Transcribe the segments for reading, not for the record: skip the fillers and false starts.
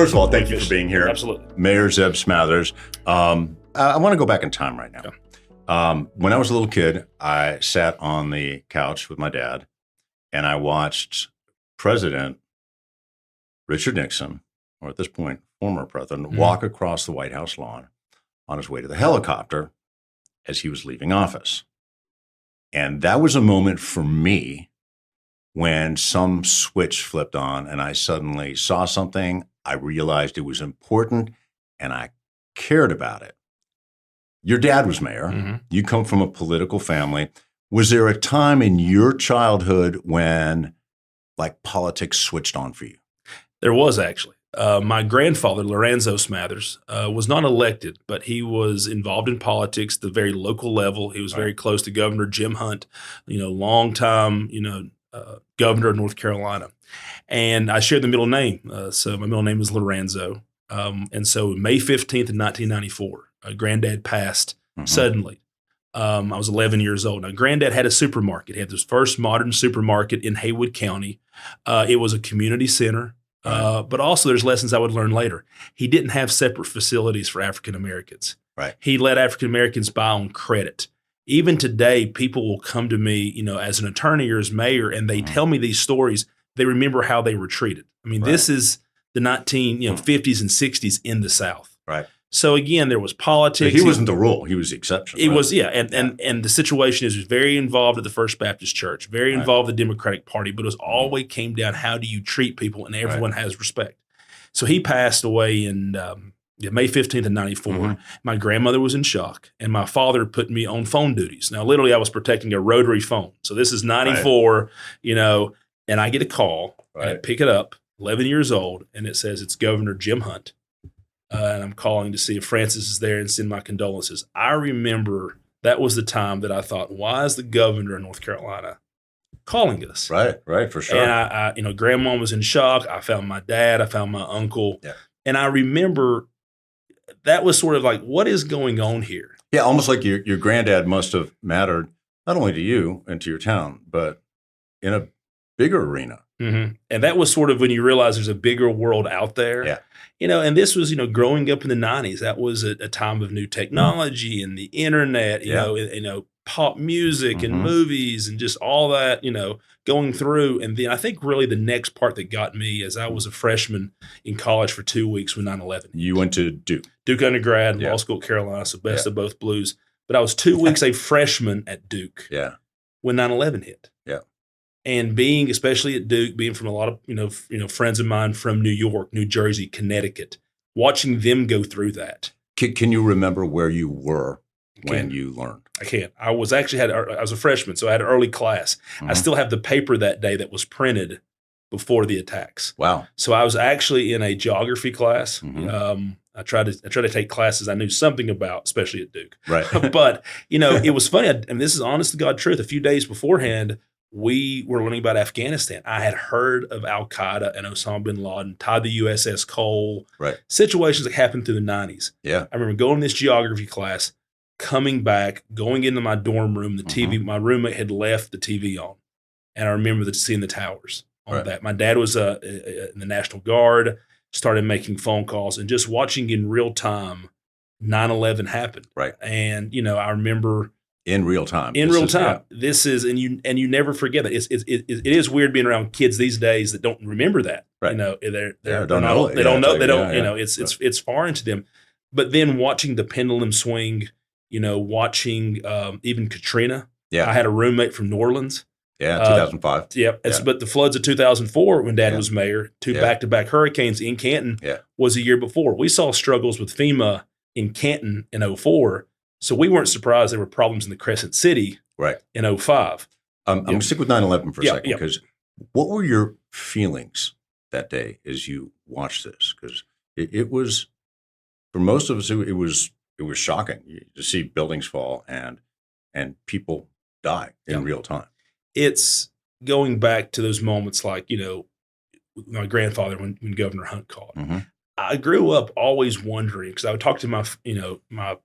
first of all, thank you for being here. Absolutely. Mayor Zeb Smathers. I want to go back in time right now. Yeah. When I was a little kid, I sat on the couch with my dad, and I watched President Richard Nixon, or at this point, former president, walk across the White House lawn on his way to the helicopter as he was leaving office. And that was a moment for me when some switch flipped on and I suddenly saw something. I realized it was important and I cared about it. Your dad was mayor. Mm-hmm. You come from a political family. Was there a time in your childhood when like politics switched on for you? There was actually. My grandfather, Lorenzo Smathers, was not elected, but he was involved in politics at the very local level. He was very close to Governor Jim Hunt, long time, governor of North Carolina. And I share the middle name. So my middle name is Lorenzo. And so May 15th of 1994, Granddad passed suddenly. I was 11 years old. Now, Granddad had a supermarket. He had this first modern supermarket in Haywood County. It was a community center. But also there's lessons I would learn later. He didn't have separate facilities for African Americans. Right. He let African Americans buy on credit. Even today, people will come to me, as an attorney or as mayor, and they tell me these stories. They remember how they were treated. I mean, this is the 50s and 60s in the South. Right. So again, there was politics. So he wasn't the rule; he was the exception. It was, and the situation is he was very involved at the First Baptist Church, very involved in the Democratic Party, but it was always came down how do you treat people, and everyone has respect. So he passed away in May 15th of 94. My grandmother was in shock, and my father put me on phone duties. Now, literally, I was protecting a rotary phone. So this is 94, and I get a call, and I pick it up, 11 years old, and it says it's Governor Jim Hunt. And I'm calling to see if Francis is there and send my condolences. I remember that was the time that I thought, why is the governor of North Carolina calling us? Right, for sure. And I Grandma was in shock. I found my dad. I found my uncle. Yeah. And I remember that was sort of like, what is going on here? Yeah, almost like your granddad must have mattered not only to you and to your town, but in a bigger arena. Mm-hmm. And that was sort of when you realize there's a bigger world out there. Yeah. And this was, growing up in the 90s, that was a time of new technology and the internet, pop music and movies and just all that, going through. And then I think really the next part that got me is I was a freshman in college for 2 weeks when 9/11. You went to Duke. Duke undergrad, law school at Carolina, so best of both blues. But I was 2 weeks a freshman at Duke when 9/11 hit. Yeah. And being, especially at Duke, being from a lot of, friends of mine from New York, New Jersey, Connecticut, watching them go through that. Can you remember where you were when you learned? I can't. I was a freshman, so I had an early class. I still have the paper that day that was printed before the attacks. Wow. So I was actually in a geography class. I tried to take classes I knew something about, especially at Duke. Right. But, it was funny. And this is honest to God truth. A few days beforehand, we were learning about Afghanistan. I had heard of Al-Qaeda and Osama bin Laden, tied the USS Cole, situations that happened through the 90s. Yeah. I remember going to this geography class, coming back, going into my dorm room, the TV, my roommate had left the TV on. And I remember seeing the towers on that. My dad was in the National Guard, started making phone calls and just watching in real time 9/11 happen. Right. And, I remember in real time. This is, and you never forget that. It is weird being around kids these days that don't remember that. Right. They don't know. It's foreign to them. But then watching the pendulum swing, watching even Katrina. Yeah. I had a roommate from New Orleans. Yeah, 2005. But the floods of 2004 when Dad was mayor, two back-to-back hurricanes in Canton was a year before. We saw struggles with FEMA in Canton in 2004. So we weren't surprised there were problems in the Crescent City in 2005. I'm going to stick with 9/11 for a second because what were your feelings that day as you watched this? Because it was, for most of us, it was shocking to see buildings fall and people die in real time. It's going back to those moments like, my grandfather when Governor Hunt called. I grew up always wondering, because I would talk to my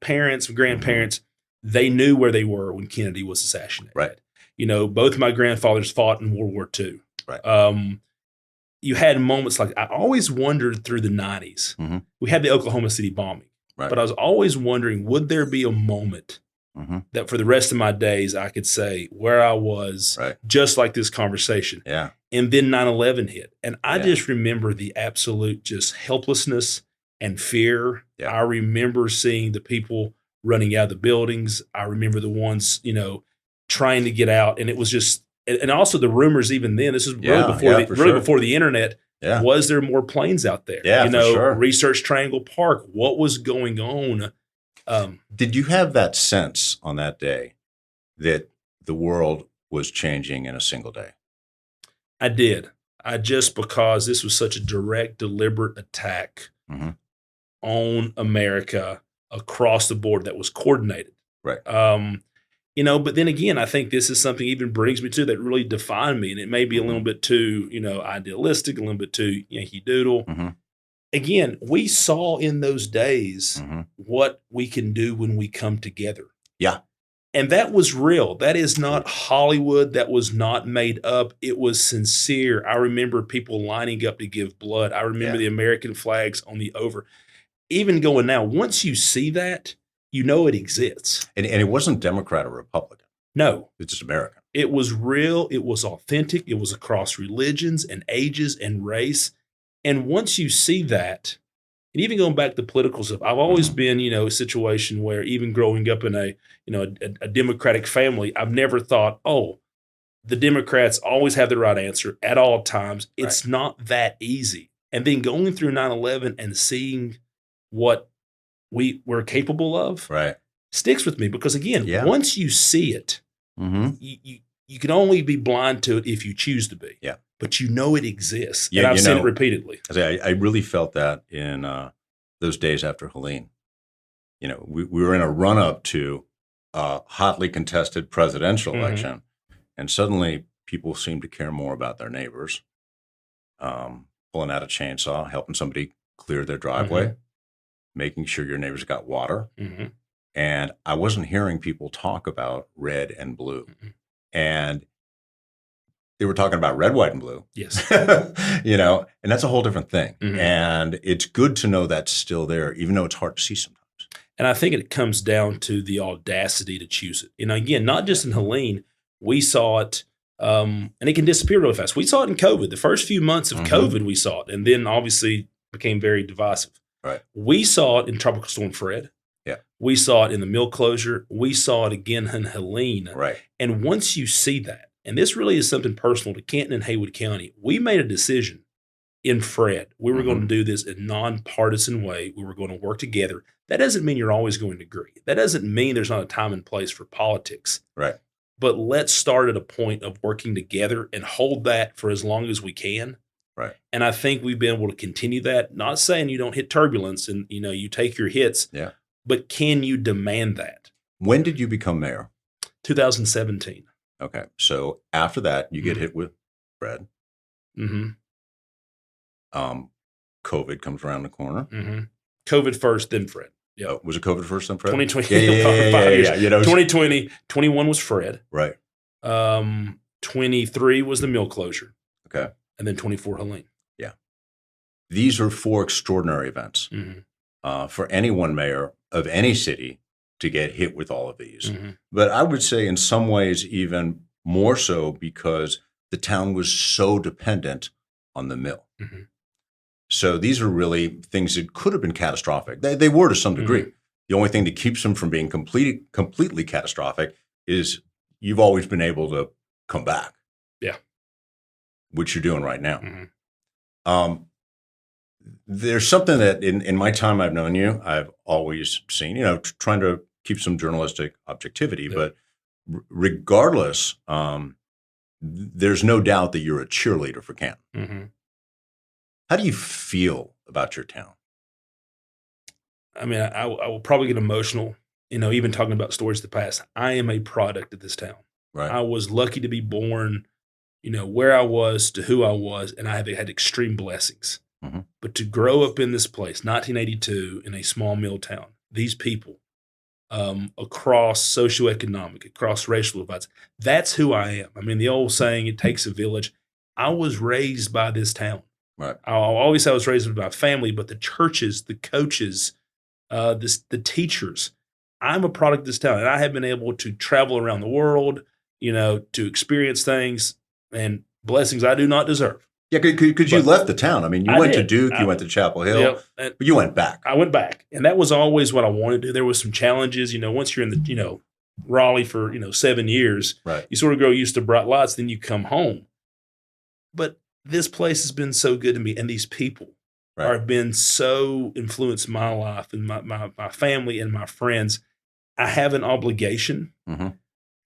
parents, grandparents, they knew where they were when Kennedy was assassinated. Right. Both my grandfathers fought in World War II. Right. you had moments like I always wondered through the 90s. Mm-hmm. We had the Oklahoma City bombing, Right. but I was always wondering, would there be a moment Mm-hmm. that for the rest of my days I could say where I was, Right. just like this conversation. Yeah. And then 9/11 hit. And I Yeah. just remember the absolute just helplessness and fear. Yeah. I remember seeing the people running out of the buildings. I remember the ones, trying to get out. And it was just, and also the rumors even then, this is really before the internet. Yeah. Was there more planes out there? Yeah, for sure. Research Triangle Park. What was going on? Did you have that sense on that day that the world was changing in a single day? I did. Because this was such a direct, deliberate attack Mm-hmm. on America across the board that was coordinated. Right. But then again, I think this is something even brings me to that really defined me. And it may be a little bit too, idealistic, a little bit too Yankee Doodle. Mm-hmm. Again, we saw in those days Mm-hmm. what we can do when we come together. Yeah. And that was real. That is not Hollywood. That was not made up. It was sincere. I remember people lining up to give blood. I remember the American flags on the over. Even going now, once you see that, it exists. And it wasn't Democrat or Republican. No. It's just American. It was real. It was authentic. It was across religions and ages and race. And once you see that, and even going back to political stuff, I've always been, a situation where even growing up in a Democratic family, I've never thought, the Democrats always have the right answer at all times. It's not that easy. And then going through 9/11 and seeing what we were capable of sticks with me because, again, once you see it, mm-hmm. you can only be blind to it if you choose to be. Yeah. But it exists. Yeah, and I've seen it repeatedly. I really felt that in those days after Helene. We were in a run-up to a hotly contested presidential election, and suddenly people seemed to care more about their neighbors, pulling out a chainsaw, helping somebody clear their driveway, making sure your neighbors got water. Mm-hmm. And I wasn't hearing people talk about red and blue. Mm-hmm. And they were talking about red, white, and blue. Yes. And that's a whole different thing. Mm-hmm. And it's good to know that's still there, even though it's hard to see sometimes. And I think it comes down to the audacity to choose it. Again, not just in Helene, we saw it, and it can disappear really fast. We saw it in COVID. The first few months of COVID, we saw it, and then obviously became very divisive. Right. We saw it in Tropical Storm Fred. Yeah. We saw it in the mill closure. We saw it again in Helene. Right. And once you see that, and this really is something personal to Canton and Haywood County, we made a decision in Fred. We were going to do this in a nonpartisan way. We were going to work together. That doesn't mean you're always going to agree. That doesn't mean there's not a time and place for politics. Right. But let's start at a point of working together and hold that for as long as we can. Right. And I think we've been able to continue that. Not saying you don't hit turbulence and you take your hits. Yeah. But can you demand that? When did you become mayor? 2017. Okay. So after that, you get hit with Fred. Mm-hmm. COVID comes around the corner. Mm-hmm. COVID first, then Fred. Yeah. Oh, was it COVID first, then Fred? 2020. Yeah. 2020. 21 was Fred. Right. 23 was the mill closure. Okay. And then 24 Helene. Yeah. These are 4 extraordinary events for any one mayor of any city to get hit with all of these. Mm-hmm. But I would say in some ways even more so because the town was so dependent on the mill. Mm-hmm. So these are really things that could have been catastrophic. They were to some degree. Mm-hmm. The only thing that keeps them from being completely catastrophic is you've always been able to come back. Yeah. Which you're doing right now. Mm-hmm. There's something that in my time I've known you, I've always seen, trying to keep some journalistic objectivity, but regardless, there's no doubt that you're a cheerleader for Canton. Mm-hmm. How do you feel about your town? I mean, I will probably get emotional, even talking about stories of the past. I am a product of this town. Right. I was lucky to be born, where I was to who I was, and I have had extreme blessings. Mm-hmm. But to grow up in this place, 1982, in a small mill town, these people, across socioeconomic, across racial divides, that's who I am. I mean, the old saying, it takes a village. I was raised by this town. Right. I always say I was raised with my family, but the churches, the coaches, the teachers. I'm a product of this town, and I have been able to travel around the world, to experience things and blessings I do not deserve. Yeah, because you But left the town. I mean, you I went to did. Duke, you went to Chapel Hill, Yep, and but you went back. I went back, and that was always what I wanted to do. There was some challenges, once you're in the, Raleigh for, 7 years, Right. you sort of grow used to bright lights, then you come home. But this place has been so good to me, and these people have been so influenced my life and my family and my friends. I have an obligation,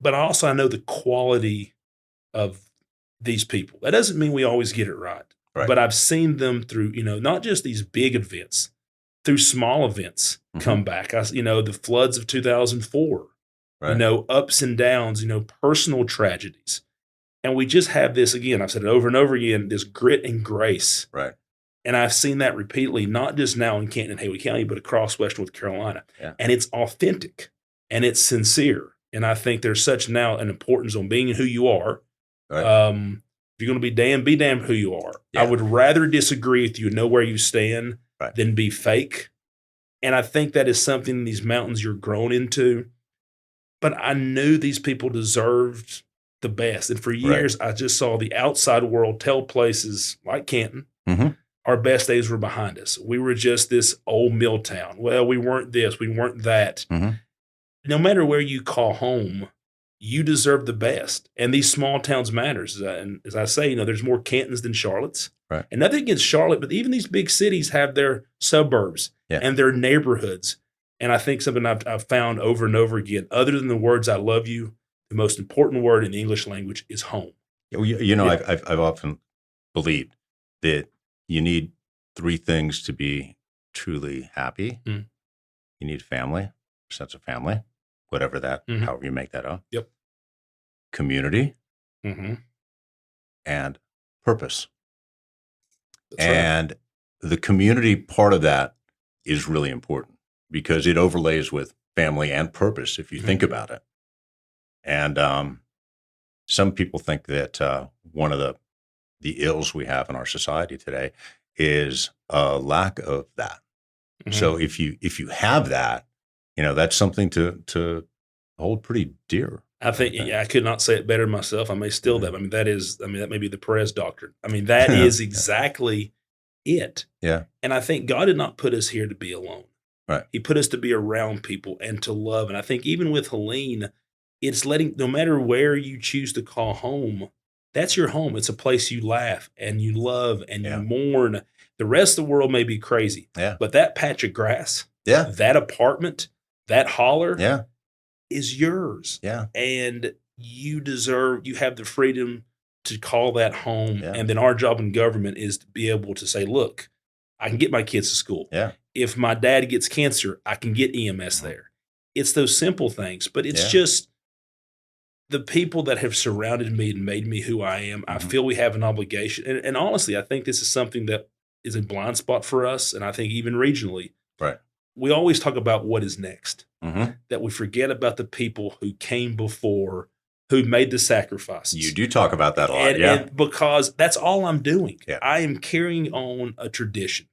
but also I know the quality of these people. That doesn't mean we always get it right. But I've seen them through, not just these big events, through small events come back. The floods of 2004, ups and downs, personal tragedies. And we just have this, again, I've said it over and over again, this grit and grace. Right. And I've seen that repeatedly, not just now in Canton and Haywood County, but across Western North Carolina. Yeah. And it's authentic and it's sincere. And I think there's such now an importance on being who you are. Right. If you're going to be damn who you are. Yeah. I would rather disagree with you and know where you stand than be fake. And I think that is something in these mountains you're grown into. But I knew these people deserved the best. And for years, I just saw the outside world tell places like Canton, our best days were behind us. We were just this old mill town. Well, we weren't this, we weren't that. No matter where you call home, you deserve the best. And these small towns matters. And as I say, there's more Cantons than Charlottes. Right. And nothing against Charlotte, but even these big cities have their suburbs and their neighborhoods. And I think something I've found over and over again, other than the words I love you, the most important word in the English language is home. I've often believed that you need 3 things to be truly happy. You need family, sense of family, whatever that, however you make that up. Yep. Community and purpose. That's and the community part of that is really important because it overlays with family and purpose if you think about it. And some people think that one of the ills we have in our society today is a lack of that. So if you have that, that's something to hold pretty dear. I think I could not say it better myself. I may steal that. That may be the Perez doctrine. That is exactly it. Yeah. And I think God did not put us here to be alone. Right. He put us to be around people and to love. And I think even with Helene, it's no matter where you choose to call home, that's your home. It's a place you laugh and you love and you mourn. The rest of the world may be crazy. Yeah. But that patch of grass, yeah, that apartment, that holler, yeah, is yours. Yeah. And you have the freedom to call that home. Yeah. And then our job in government is to be able to say, look, I can get my kids to school. Yeah. If my dad gets cancer, I can get EMS there. It's those simple things, but it's just the people that have surrounded me and made me who I am. I feel we have an obligation. And honestly, I think this is something that is a blind spot for us. And I think even regionally, we always talk about what is next, that we forget about the people who came before, who made the sacrifices. You do talk about that a lot, and because that's all I'm doing. Yeah. I am carrying on a tradition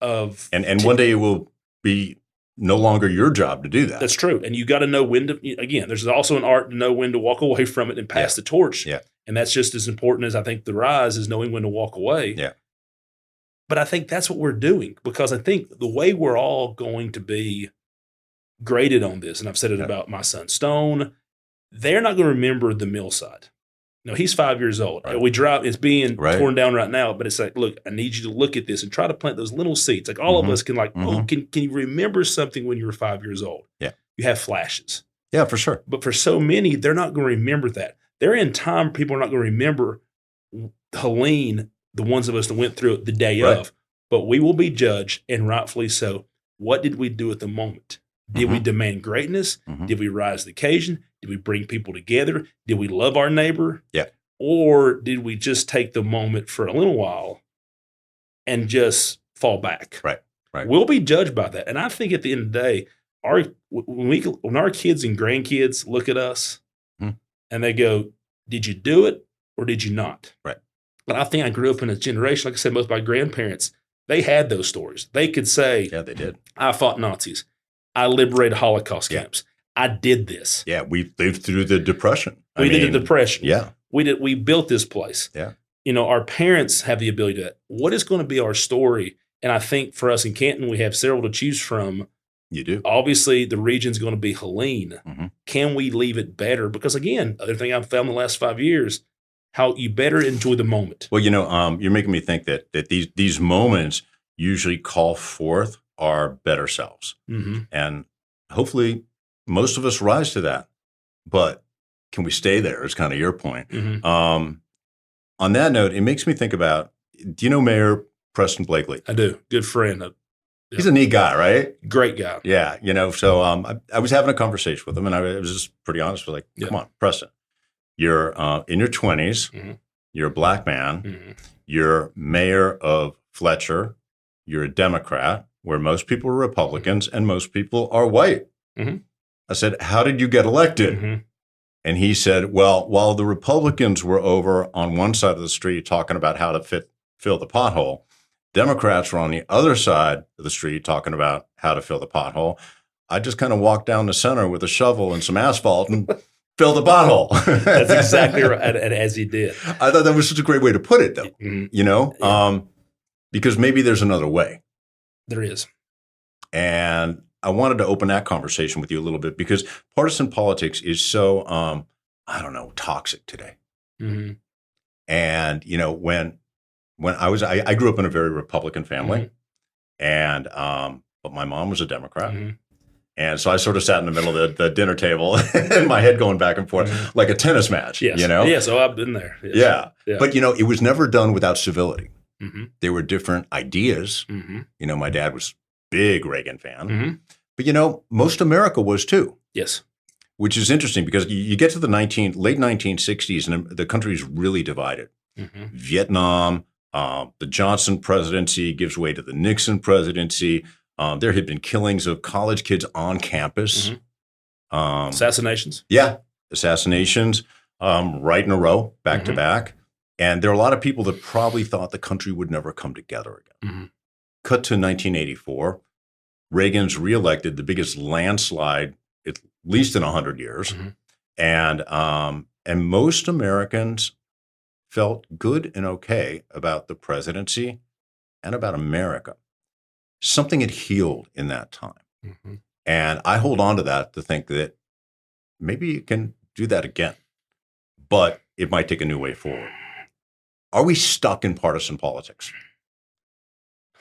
of... And one day it will be no longer your job to do that. That's true. And you got to know when to... Again, there's also an art to know when to walk away from it and pass the torch. Yeah. And that's just as important as I think the rise is knowing when to walk away. Yeah. But I think that's what we're doing because I think the way we're all going to be graded on this, and I've said it about my son Stone, they're not going to remember the mill side. He's 5 years old. Right. We drive, it's being torn down right now, but it's like, look, I need you to look at this and try to plant those little seeds. Like all of us can can you remember something when you were 5 years old? Yeah. You have flashes. Yeah, for sure. But for so many, they're not going to remember that. They're in time, people are not going to remember Helene, the ones of us that went through it the day of, but we will be judged, and rightfully so. What did we do at the moment? Did we demand greatness? Did we rise to the occasion? Did we bring people together? Did we love our neighbor? Yeah. Or did we just take the moment for a little while and just fall back? Right. We'll be judged by that. And I think at the end of the day, when our kids and grandkids look at us and they go, did you do it or did you not? Right. But I think I grew up in a generation, like I said, most of my grandparents, they had those stories. They could say, Yeah, they did. I fought Nazis. I liberated Holocaust camps. I did this. Yeah, we lived through the Depression. We did the Depression. Yeah. We built this place. Yeah. Our parents have the ability to do that. What is going to be our story? And I think for us in Canton, we have several to choose from. You do. Obviously, the region's going to be Helene. Mm-hmm. Can we leave it better? Because again, other thing I've found in the last 5 years, how you better enjoy the moment. Well, you're making me think that these moments usually call forth our better selves. Mm-hmm. And hopefully most of us rise to that. But can we stay there is kind of your point. Mm-hmm. On that note, it makes me think about, do you know Mayor Preston Blakely? I do. Good friend. He's a neat guy, right? Great guy. Yeah. So I was having a conversation with him, and I was just pretty honest with come on, Preston, you're in your 20s. Mm-hmm. You're a black man. Mm-hmm. You're mayor of Fletcher. You're a Democrat, where most people are Republicans and most people are white. Mm-hmm. I said, how did you get elected? Mm-hmm. And he said, well, while the Republicans were over on one side of the street talking about how to fill the pothole, Democrats were on the other side of the street talking about how to fill the pothole. I just kind of walked down the center with a shovel and some asphalt and filled the pothole. That's exactly right, and as he did. I thought that was such a great way to put it, though. Mm-hmm. Because maybe there's another way. There is. And I wanted to open that conversation with you a little bit because partisan politics is so, toxic today. Mm-hmm. And, when I grew up in a very Republican family, mm-hmm. and but my mom was a Democrat. Mm-hmm. And so I sort of sat in the middle of the dinner table and my head going back and forth mm-hmm. like a tennis match, Yes. Yeah, so I've been there. Yes. Yeah. But, it was never done without civility. Mm-hmm. There were different ideas. Mm-hmm. My dad was a big Reagan fan. Mm-hmm. But, most America was too. Yes. Which is interesting because you get to the late 1960s and the country is really divided. Mm-hmm. Vietnam, the Johnson presidency gives way to the Nixon presidency. There had been killings of college kids on campus. Mm-hmm. Assassinations. Yeah, assassinations right in a row, back mm-hmm. to back. And there are a lot of people that probably thought the country would never come together again. Mm-hmm. Cut to 1984. Reagan's reelected, the biggest landslide at least in 100 years. Mm-hmm. And most Americans felt good and okay about the presidency and about America. Something had healed in that time. Mm-hmm. And I hold on to that to think that maybe you can do that again, but it might take a new way forward. Are we stuck in partisan politics?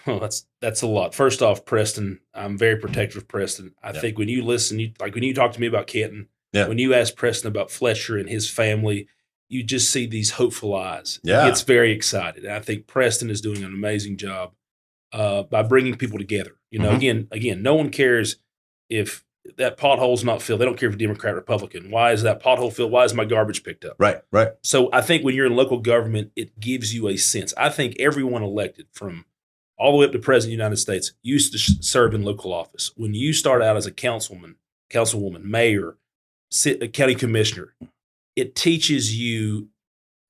Well, that's a lot. First off, Preston, I'm very protective of Preston. I think when you listen, when you talk to me about Canton, when you ask Preston about Fletcher and his family, you just see these hopeful eyes. Yeah. He gets very excited. And I think Preston is doing an amazing job by bringing people together. Mm-hmm. Again, no one cares if that pothole's not filled. They don't care if Democrat, Republican. Why is that pothole filled? Why is my garbage picked up? Right. So I think when you're in local government, it gives you a sense. I think everyone elected from all the way up to President of the United States used to serve in local office. When you start out as a councilwoman, mayor, county commissioner, it teaches you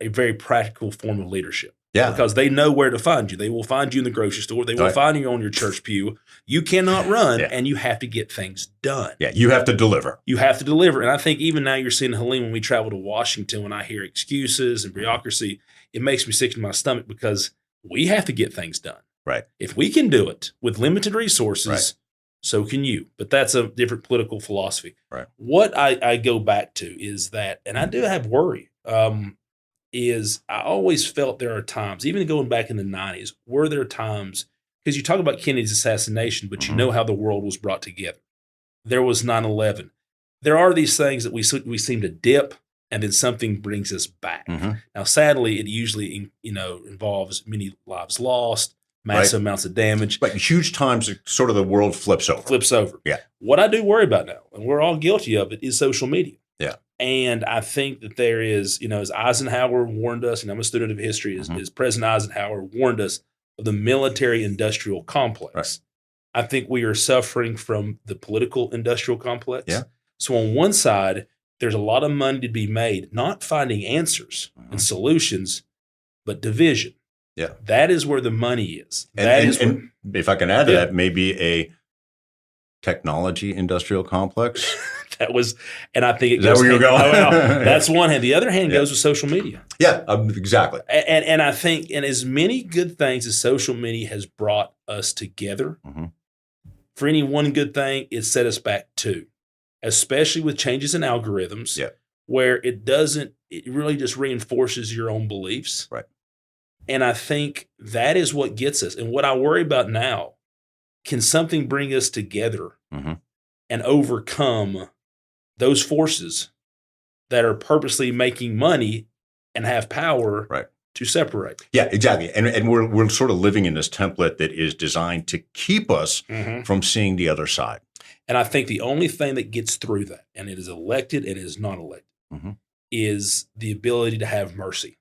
a very practical form of leadership. Yeah. Because they know where to find you. They will find you in the grocery store. They will find you on your church pew. You cannot run, and you have to get things done. Yeah, you have to deliver. You have to deliver. And I think even now you're seeing Helene, when we travel to Washington, when I hear excuses and bureaucracy, it makes me sick to my stomach because we have to get things done. Right. If we can do it with limited resources, so can you. But that's a different political philosophy. Right. What I go back to is that, and I do have worry, is I always felt there are times, even going back in the 90s, were there times, because you talk about Kennedy's assassination, but you know how the world was brought together. There was 9/11. There are these things that we seem to dip, and then something brings us back. Mm-hmm. Now, sadly, it usually involves many lives lost, massive amounts of damage. But huge times, sort of the world flips over. Yeah. What I do worry about now, and we're all guilty of it, is social media. Yeah. And I think that there is, as Eisenhower warned us, and I'm a student of history, as President Eisenhower warned us of the military-industrial complex. Right. I think we are suffering from the political-industrial complex. Yeah. So on one side, there's a lot of money to be made, not finding answers and solutions, but division. Yeah. That is where the money is. And if I can add to Yeah. that, maybe a technology industrial complex. That was, and I think it Is that goes. where you're going? That's one hand. The other hand goes with social media. Yeah, exactly. And I think, and as many good things as social media has brought us together, for any one good thing, it set us back too, especially with changes in algorithms, where it really just reinforces your own beliefs. Right. And I think that is what gets us. And what I worry about now, can something bring us together and overcome those forces that are purposely making money and have power to separate? Yeah, exactly. And we're sort of living in this template that is designed to keep us from seeing the other side. And I think the only thing that gets through that, and it is elected and it is not elected, is the ability to have mercy.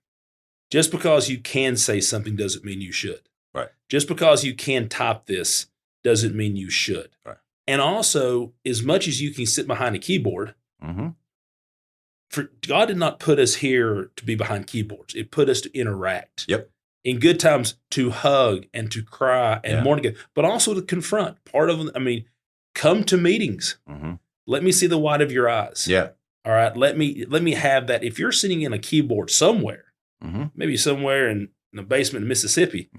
Just because you can say something doesn't mean you should. Right. Just because you can type this doesn't mean you should. Right. And also, as much as you can sit behind a keyboard, God did not put us here to be behind keyboards. It put us to interact. Yep. In good times, to hug and to cry and mourn together, but also to confront. Come to meetings. Let me see the white of your eyes. Yeah. All right. Let me have that. If you're sitting in a keyboard somewhere, maybe somewhere in the basement of Mississippi,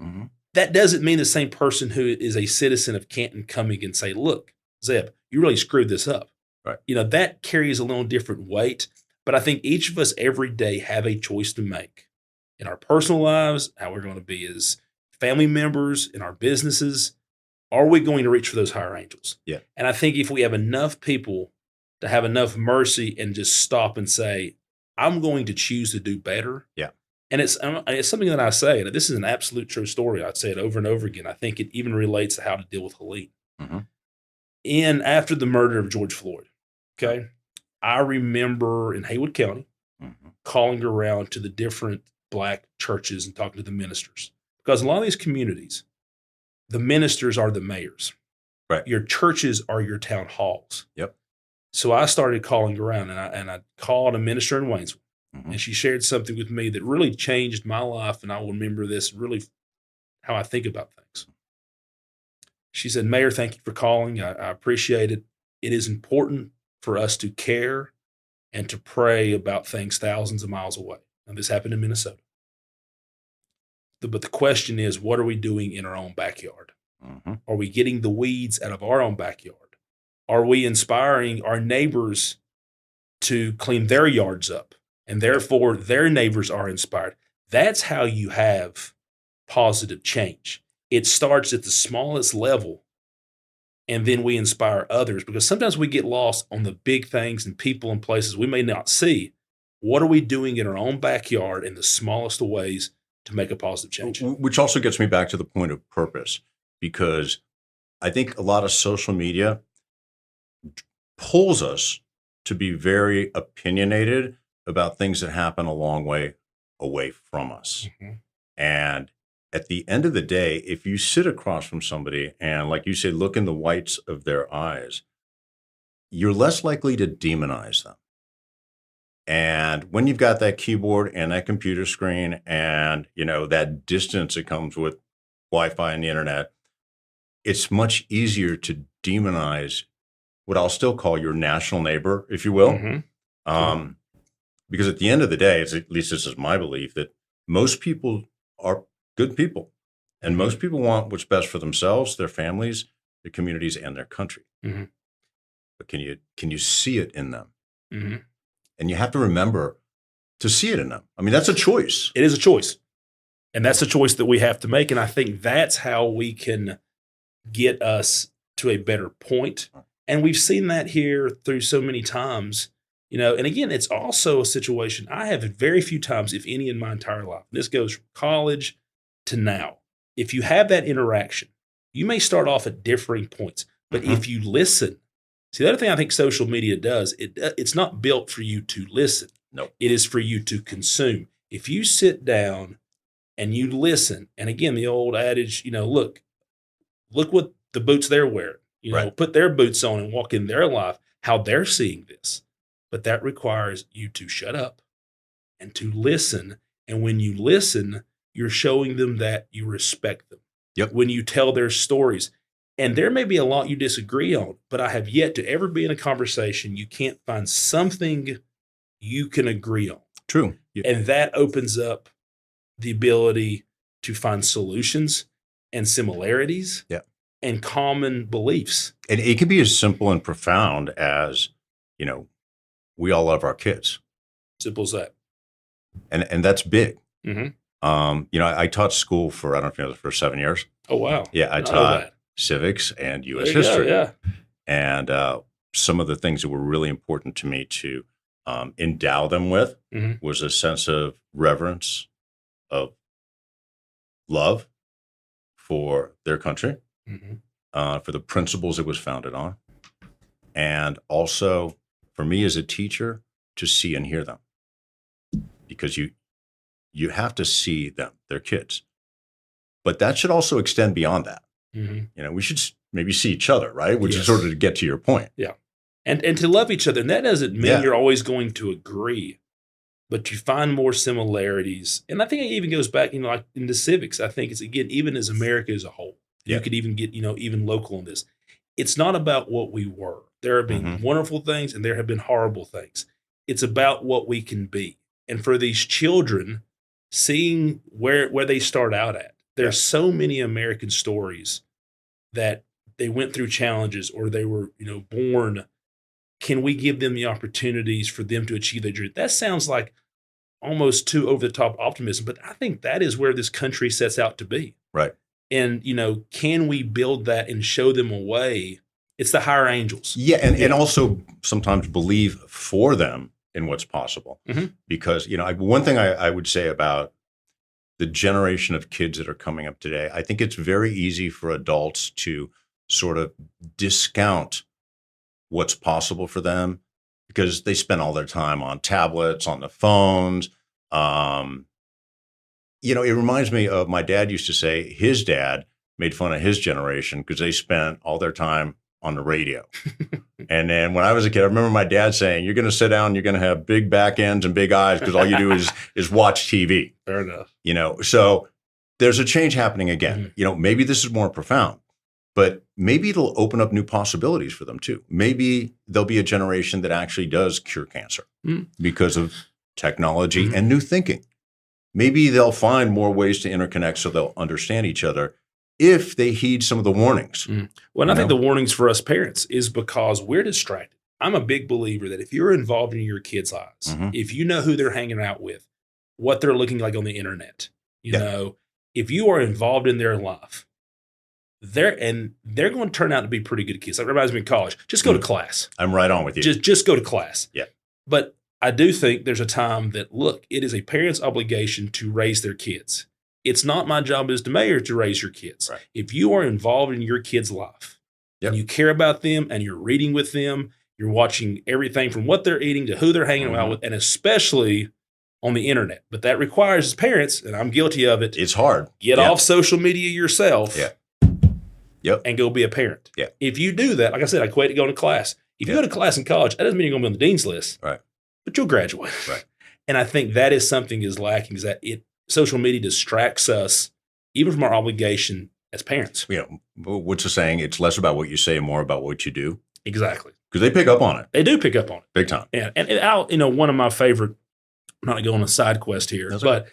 that doesn't mean the same person who is a citizen of Canton coming and say, look, Zeb, you really screwed this up. Right. That carries a little different weight. But I think each of us every day have a choice to make in our personal lives, how we're going to be as family members, in our businesses. Are we going to reach for those higher angels? Yeah. And I think if we have enough people to have enough mercy and just stop and say, I'm going to choose to do better. Yeah. And it's something that I say, and this is an absolute true story. I'd say it over and over again. I think it even relates to how to deal with Helene. After the murder of George Floyd, okay, I remember in Haywood County calling around to the different Black churches and talking to the ministers. Because a lot of these communities, the ministers are the mayors. Right. Your churches are your town halls. Yep. So I started calling around, and I called a minister in Waynesville. And she shared something with me that really changed my life, and I will remember this really how I think about things. She said, Mayor, thank you for calling. I appreciate it. It is important for us to care and to pray about things thousands of miles away. And this happened in Minnesota. But the question is, what are we doing in our own backyard? Are we getting the weeds out of our own backyard? Are we inspiring our neighbors to clean their yards up? And therefore, their neighbors are inspired. That's how you have positive change. It starts at the smallest level, and then we inspire others, because sometimes we get lost on the big things and people and places we may not see. What are we doing in our own backyard in the smallest of ways to make a positive change? Which also gets me back to the point of purpose, because I think a lot of social media pulls us to be very opinionated about things that happen a long way away from us. And at the end of the day, if you sit across from somebody and, like you say, look in the whites of their eyes, you're less likely to demonize them. And when you've got that keyboard and that computer screen and, that distance that comes with Wi-Fi and the internet, it's much easier to demonize what I'll still call your national neighbor, if you will. Because at the end of the day, at least this is my belief, that most people are good people. And most people want what's best for themselves, their families, their communities, and their country. But can you see it in them? And you have to remember to see it in them. I mean, that's a choice. It is a choice. And that's a choice that we have to make. And I think that's how we can get us to a better point. And we've seen that here through so many times. And again, it's also a situation I have very few times, if any, in my entire life. This goes from college to now. If you have that interaction, you may start off at differing points, but if you listen, see, the other thing I think social media does, it's not built for you to listen. No, it is for you to consume. If you sit down and you listen, and again, the old adage, look what the boots they're wearing, put their boots on and walk in their life, how they're seeing this. But that requires you to shut up and to listen. And when you listen, you're showing them that you respect them. Yep. When you tell their stories. And there may be a lot you disagree on, but I have yet to ever be in a conversation you can't find something you can agree on. True. Yeah. And that opens up the ability to find solutions and similarities and common beliefs. And it can be as simple and profound as, we all love our kids. Simple as that. And that's big. Mm-hmm. I taught school for, I don't know if you know, for 7 years. Oh, wow. Yeah, I taught civics and U.S. There you history. go, yeah. And some of the things that were really important to me to endow them with was a sense of reverence, of love for their country, for the principles it was founded on, and also for me as a teacher to see and hear them, because you have to see them, their kids, but that should also extend beyond that. We should maybe see each other, right? Which is sort of to get to your point. Yeah. And to love each other. And that doesn't mean you're always going to agree, but you find more similarities. And I think it even goes back, like into civics. I think it's, again, even as America as a whole, you could even get, even local on this. It's not about what we were. There have been wonderful things and there have been horrible things. It's about what we can be. And for these children, seeing where they start out at, there's so many American stories that they went through challenges or they were, born. Can we give them the opportunities for them to achieve their dream? That sounds like almost too over the top optimism, but I think that is where this country sets out to be. Right. And, can we build that and show them a way? It's the higher angels. Yeah. And also sometimes believe for them in what's possible. Because, one thing I would say about the generation of kids that are coming up today, I think it's very easy for adults to sort of discount what's possible for them because they spend all their time on tablets, on the phones. It reminds me of my dad used to say his dad made fun of his generation because they spent all their time on the radio. And then when I was a kid, I remember my dad saying, you're going to sit down, you're going to have big back ends and big eyes because all you do is watch TV. Fair enough. So there's a change happening again. Maybe this is more profound, but maybe it'll open up new possibilities for them too. Maybe there'll be a generation that actually does cure cancer because of technology and new thinking. Maybe they'll find more ways to interconnect so they'll understand each other if they heed some of the warnings. Well, and I think the warnings for us parents is because we're distracted. I'm a big believer that if you're involved in your kids' lives, if you know who they're hanging out with, what they're looking like on the internet, if you are involved in their life, they're going to turn out to be pretty good kids. That reminds me of college. Just go to class. I'm right on with you. Just go to class. Yeah. But I do think there's a time that, look, it is a parent's obligation to raise their kids. It's not my job as the mayor to raise your kids. Right. If you are involved in your kid's life and you care about them and you're reading with them, you're watching everything from what they're eating to who they're hanging out with, and especially on the internet. But that requires, as parents, and I'm guilty of it, it's hard. Get off social media yourself and go be a parent. Yeah. If you do that, like I said, I equate to going to class. If you go to class in college, that doesn't mean you're going to be on the dean's list. Right. But you'll graduate. Right. And I think that is something is lacking, is that social media distracts us even from our obligation as parents. What's the saying? It's less about what you say and more about what you do. Exactly. Because they pick up on it. They do pick up on it. Big time. Yeah. And I'll, one of my favorite, I'm not going to go on a side quest here, but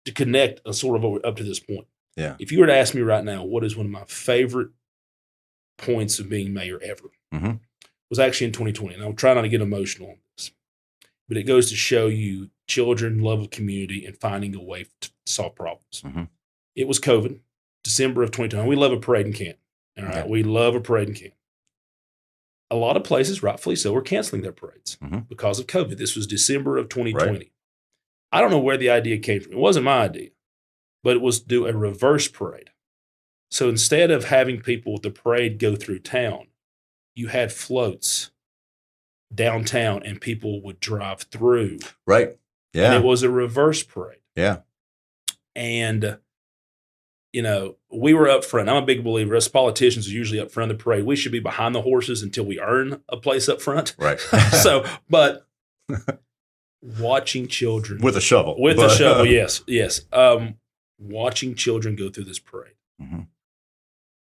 to connect sort of up to this point. Yeah. If you were to ask me right now, what is one of my favorite points of being mayor ever? Was actually in 2020. And I'll try not to get emotional on this. But it goes to show you children love of community and finding a way to solve problems. It was COVID, December of 2020. We love a parade in Canton. All right. We love a parade in Canton. A lot of places, rightfully so, were canceling their parades because of COVID. This was December of 2020. Right. I don't know where the idea came from. It wasn't my idea, but it was to do a reverse parade. So instead of having people with the parade go through town, you had floats downtown and people would drive through. Right. Yeah. And it was a reverse parade. Yeah. And, we were up front. I'm a big believer. Us politicians are usually up front of the parade. We should be behind the horses until we earn a place up front. Right. But watching children. With a shovel. With a shovel, yes. watching children go through this parade. Mm-hmm.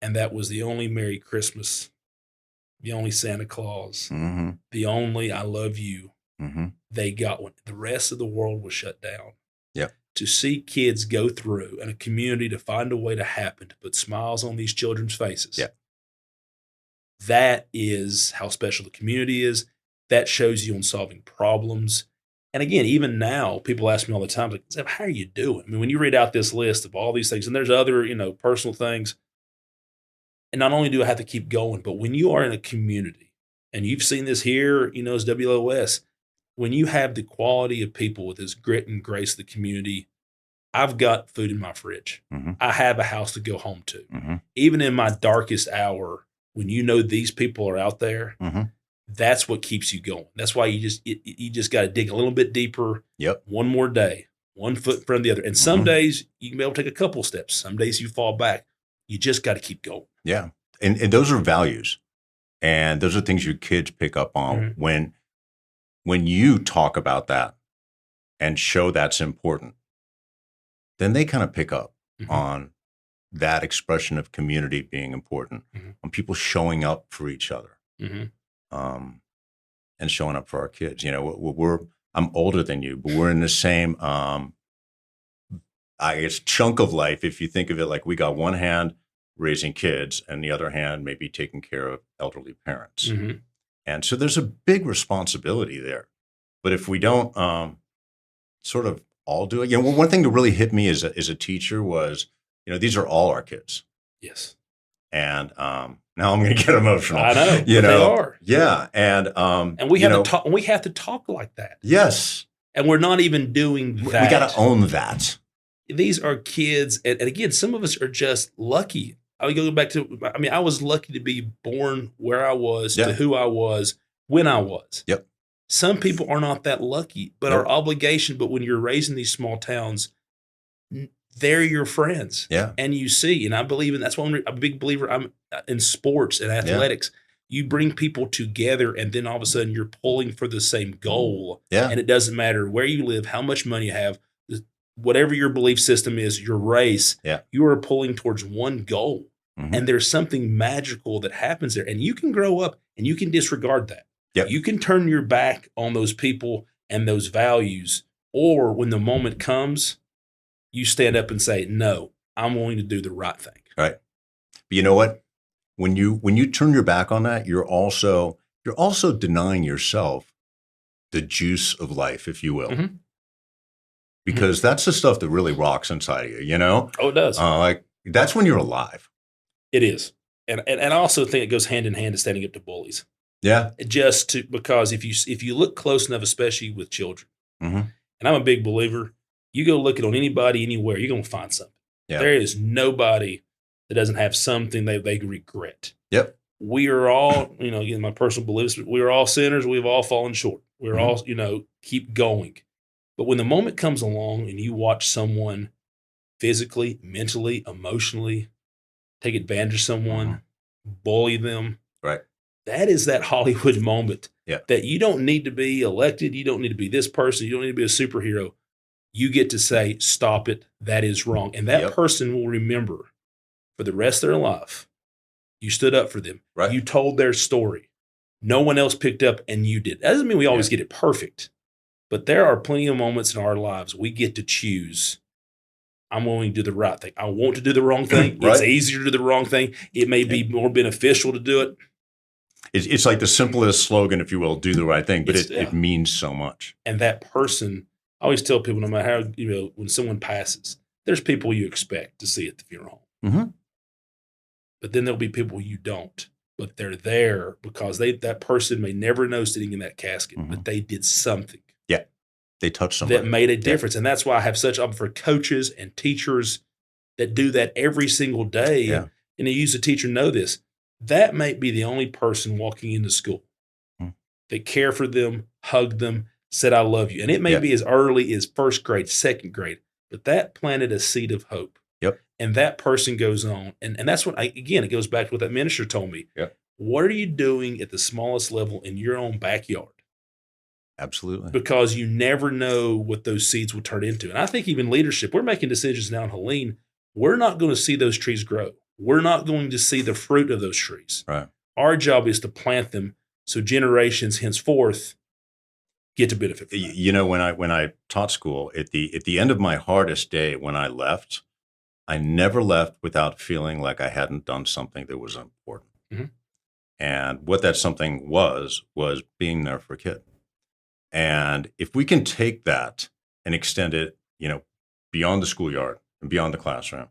And that was the only Merry Christmas, the only Santa Claus, Mm-hmm. the only I love you. Mm-hmm. They got one. The rest of the world was shut down. Yep. To see kids go through and a community to find a way to happen, to put smiles on these children's faces. Yep. That is how special the community is. That shows you on solving problems. And again, even now, people ask me all the time, like, Zeb, how are you doing? I mean, when you read out this list of all these things, and there's other, personal things, and not only do I have to keep going, but when you are in a community, and you've seen this here, as WLOS, when you have the quality of people with this grit and grace of the community, I've got food in my fridge. Mm-hmm. I have a house to go home to. Mm-hmm. Even in my darkest hour, when these people are out there, mm-hmm. that's what keeps you going. That's why you just got to dig a little bit deeper. Yep. One more day, one foot in front of the other. And some Mm-hmm. days you can be able to take a couple steps. Some days you fall back. You just got to keep going. Yeah. And those are values. And those are things your kids pick up on Mm-hmm. when you talk about that and show that's important, then they kind of pick up Mm-hmm. on that expression of community being important, Mm-hmm. on people showing up for each other, Mm-hmm. and showing up for our kids. I'm older than you, but we're in the same, I guess, chunk of life. If you think of it like we got one hand raising kids and the other hand maybe taking care of elderly parents. Mm-hmm. And so there's a big responsibility there. But if we don't sort of all do it, one thing that really hit me as a teacher was, these are all our kids. Yes. And now I'm going to get emotional. I know. But they are. Yeah. And we have to talk. We have to talk like that. Yes. And we're not even doing that. We got to own that. These are kids, and again, some of us are just lucky. I go back to. I was lucky to be born where I was, to who I was, when I was. Yep. Some people are not that lucky, but our obligation. But when you're raised in these small towns, they're your friends. Yeah. And you see, and I believe in that's why I'm a big believer. I'm in sports and athletics. Yeah. You bring people together, and then all of a sudden you're pulling for the same goal. Yeah. And it doesn't matter where you live, how much money you have, whatever your belief system is, your race. Yeah. You are pulling towards one goal. Mm-hmm. And there's something magical that happens there. And you can grow up and you can disregard that. Yep. You can turn your back on those people and those values. Or when the moment comes, you stand up and say, no, I'm willing to do the right thing. Right. But you know what? When you turn your back on that, you're also denying yourself the juice of life, if you will. Mm-hmm. Because that's the stuff that really rocks inside of you, Oh, it does. That's when you're alive. It is. And I also think it goes hand in hand to standing up to bullies. Yeah. Because if you look close enough, especially with children, mm-hmm. and I'm a big believer, you go look it on anybody, anywhere, you're going to find something. Yeah. There is nobody that doesn't have something they regret. Yep. We are all, again, my personal beliefs, we are all sinners. We've all fallen short. We're mm-hmm. all, keep going. But when the moment comes along and you watch someone physically, mentally, emotionally take advantage of someone, mm-hmm. bully them, right? That is that Hollywood moment. Yeah. That you don't need to be elected. You don't need to be this person. You don't need to be a superhero. You get to say, stop it. That is wrong. And that person will remember for the rest of their life, you stood up for them. Right. You told their story. No one else picked up and you did. That doesn't mean we always get it perfect. But there are plenty of moments in our lives we get to choose. I'm willing to do the right thing. I want to do the wrong thing. Right. It's easier to do the wrong thing. It may be more beneficial to do it. It's like the simplest slogan, if you will, do the right thing, but it means so much. And that person, I always tell people, no matter how, when someone passes, there's people you expect to see at the funeral home. Mm-hmm. But then there'll be people you don't. But they're there because that person may never know sitting in that casket, mm-hmm. but they did something. Yeah. They touched somebody. That made a difference. And that's why I have such up for coaches and teachers that do that every single day. Yeah. And you use a teacher know this. That might be the only person walking into school that care for them, hug them, said, I love you. And it may be as early as first grade, second grade, but that planted a seed of hope. Yep. And that person goes on. And that's what, it goes back to what that minister told me. Yep. What are you doing at the smallest level in your own backyard Absolutely. because you never know what those seeds will turn into. And I think even leadership, we're making decisions now in Helene. We're not going to see those trees grow. We're not going to see the fruit of those trees. Right. Our job is to plant them so generations henceforth get to benefit from that. You know, when I taught school, at the end of my hardest day when I left, I never left without feeling like I hadn't done something that was important. Mhm. And what that something was being there for a kid. And if we can take that and extend it, you know, beyond the schoolyard and beyond the classroom,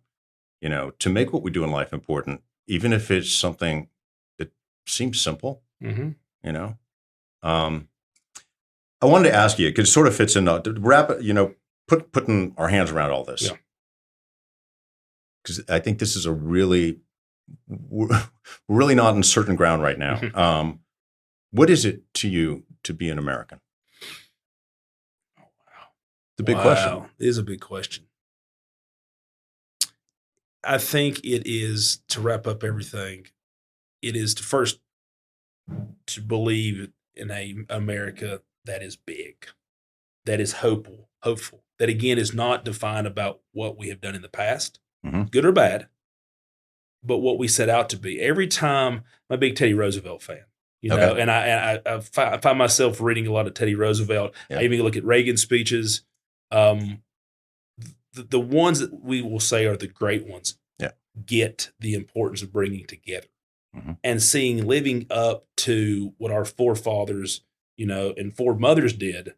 you know, to make what we do in life important, even if it's something that seems simple, Mhm. you know. I wanted to ask you, because it sort of fits in, to wrap it, you know, putting our hands around all this. Yeah. Because I think this is we're really not in certain ground right now. What is it to you to be an American? Oh, wow. The big question. It is a big question. I think it is, to wrap up everything, it is to first to believe in a America that is big, that is hopeful, that again is not defined about what we have done in the past, Mhm. good or bad, but what we set out to be. Every time, I'm a big Teddy Roosevelt fan, you know, Okay. and I find myself reading a lot of Teddy Roosevelt. Yeah. I even look at Reagan speeches. The ones that we will say are the great ones Yeah. get the importance of bringing together Mhm. and seeing living up to what our forefathers, you know, and foremothers did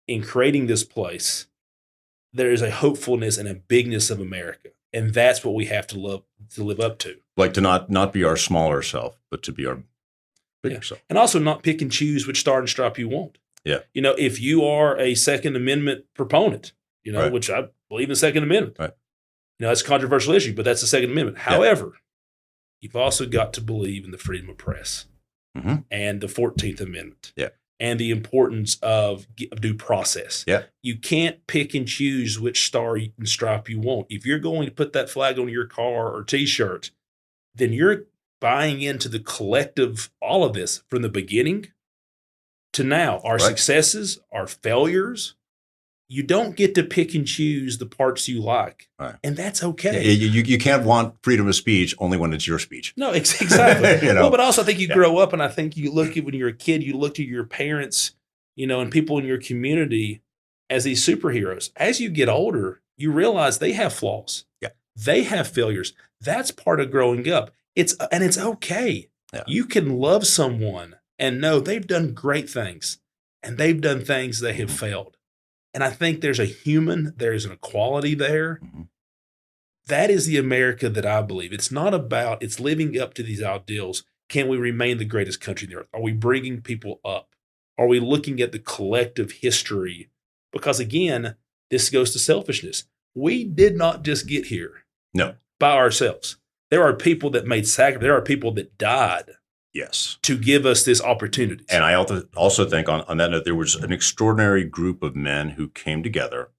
in creating this place. There is a hopefulness and a bigness of America, and that's what we have to live up to. Like to not be our smaller self, but to be our bigger self. And also not pick and choose which star and stripe you want. Yeah. You know, if you are a Second Amendment proponent, you know, Right. which I believe in the Second Amendment. Right. You know, that's a controversial issue, but that's the Second Amendment. However, you've also got to believe in the freedom of press Mhm. and the 14th Amendment. Yeah. And the importance of due process. Yeah. You can't pick and choose which star and stripe you want. If you're going to put that flag on your car or T-shirt, then you're buying into the collective, all of this from the beginning to now. Our Right. successes, our failures. You don't get to pick and choose the parts you like, Right. and that's Yeah, okay. you can't want freedom of speech only when it's your speech. No, exactly. You know? Well, but also I think you Yeah. grow up, and I think you look at when you're a kid, you look to your parents, you know, and people in your community as these superheroes. As you get older, you realize they have flaws. Yeah. They have failures. That's part of growing up. It's okay. Yeah. You can love someone and know they've done great things, and they've done things that have failed. And I think there's an equality there. Mhm. That is the America that I believe. It's not about, it's living up to these ideals. Can we remain the greatest country on the earth? Are we bringing people up? Are we looking at the collective history? Because again, this goes to selfishness. We did not just get here No. by ourselves. There are people that made sacrifice. There are people that died Yes. to give us this opportunity. And I also think on that note, there was an extraordinary group of men who came together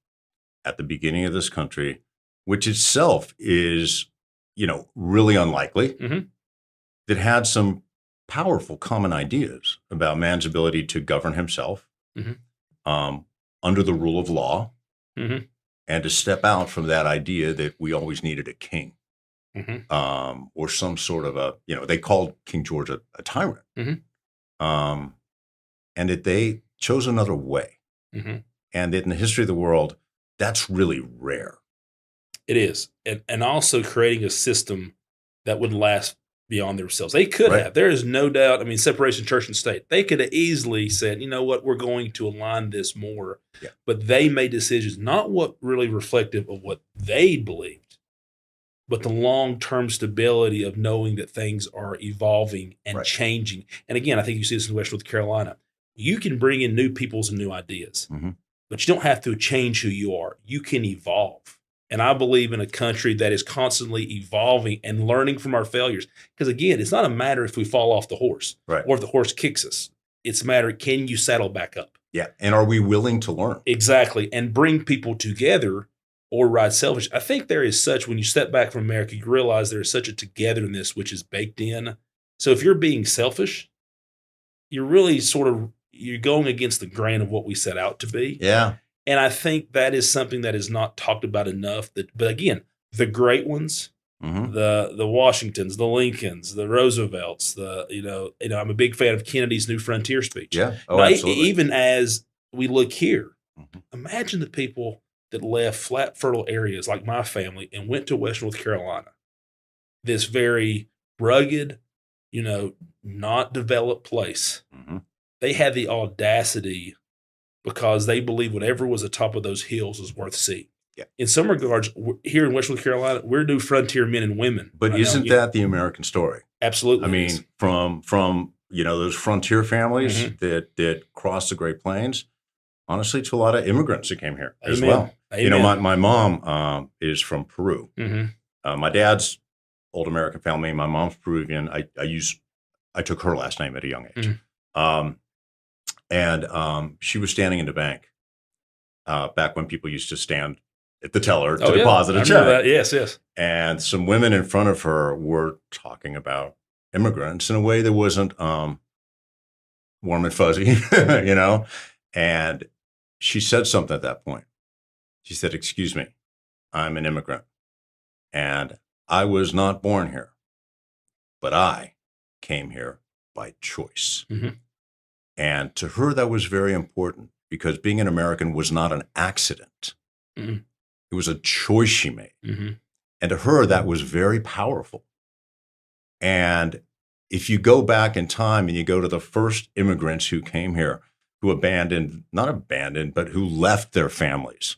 at the beginning of this country, which itself is, you know, really unlikely, Mhm. that had some powerful common ideas about man's ability to govern himself Mhm. Under the rule of law, Mhm. and to step out from that idea that we always needed a king. Mhm. Or some sort of a, you know, they called King George a tyrant. Mhm. And that they chose another way. Mhm. And that in the history of the world, that's really rare. It is. And also creating a system that would last beyond themselves. They could Right. have. There is no doubt. I mean, separation of church and state. They could have easily said, you know what, we're going to align this more. Yeah. But they made decisions, not what really reflective of what they believed, but the long-term stability of knowing that things are evolving and Right. changing. And again, I think you see this in West North Carolina. You can bring in new peoples and new ideas, Mhm. but you don't have to change who you are. You can evolve. And I believe in a country that is constantly evolving and learning from our failures. Because again, it's not a matter if we fall off the horse Right. or if the horse kicks us. It's a matter, can you saddle back up? Yeah. And are we willing to learn? Exactly. And bring people together or ride selfish. I think there is such, when you step back from America, you realize there is such a togetherness which is baked in. So if you're being selfish, you're really sort of, you're going against the grain of what we set out to be. Yeah. And I think that is something that is not talked about enough. But again, the great ones, the Washingtons, the Lincolns, the Roosevelts, I'm a big fan of Kennedy's New Frontier speech. Yeah. Oh, now, absolutely. Even as we look here, imagine the people that left flat, fertile areas like my family and went to West North Carolina, this very rugged, not developed place. They had the audacity because they believed whatever was atop of those hills was worth seeing. Yeah. In some regards, here in West North Carolina, we're new frontier men and women. But isn't that the American story? Absolutely. I mean, from those frontier families that crossed the Great Plains, honestly, to a lot of immigrants that came here as well. Amen. My mom is from Peru. My dad's old American family. My mom's Peruvian. I took her last name at a young age. And she was standing in the bank back when people used to stand at the teller to deposit a check. That. Yes. And some women in front of her were talking about immigrants in a way that wasn't warm and fuzzy, And she said something at that point. She said, "Excuse me, I'm an immigrant, and I was not born here, but I came here by choice." And to her, that was very important because being an American was not an accident. It was a choice she made. And to her, that was very powerful. And if you go back in time and you go to the first immigrants who came here, who not abandoned, but who left their families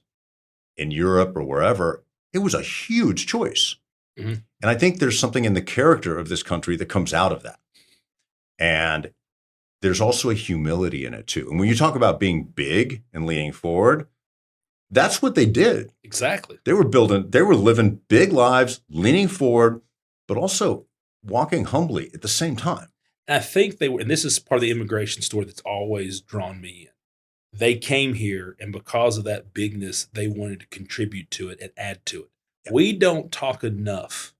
in Europe or wherever, it was a huge choice. And I think there's something in the character of this country that comes out of that. And there's also a humility in it too. And when you talk about being big and leaning forward, that's what they did. Exactly. They were living big lives, leaning forward, but also walking humbly at the same time. And I think they were, and this is part of the immigration story that's always drawn me in. They came here, and because of that bigness, they wanted to contribute to it and add to it. Yeah. We don't talk enough,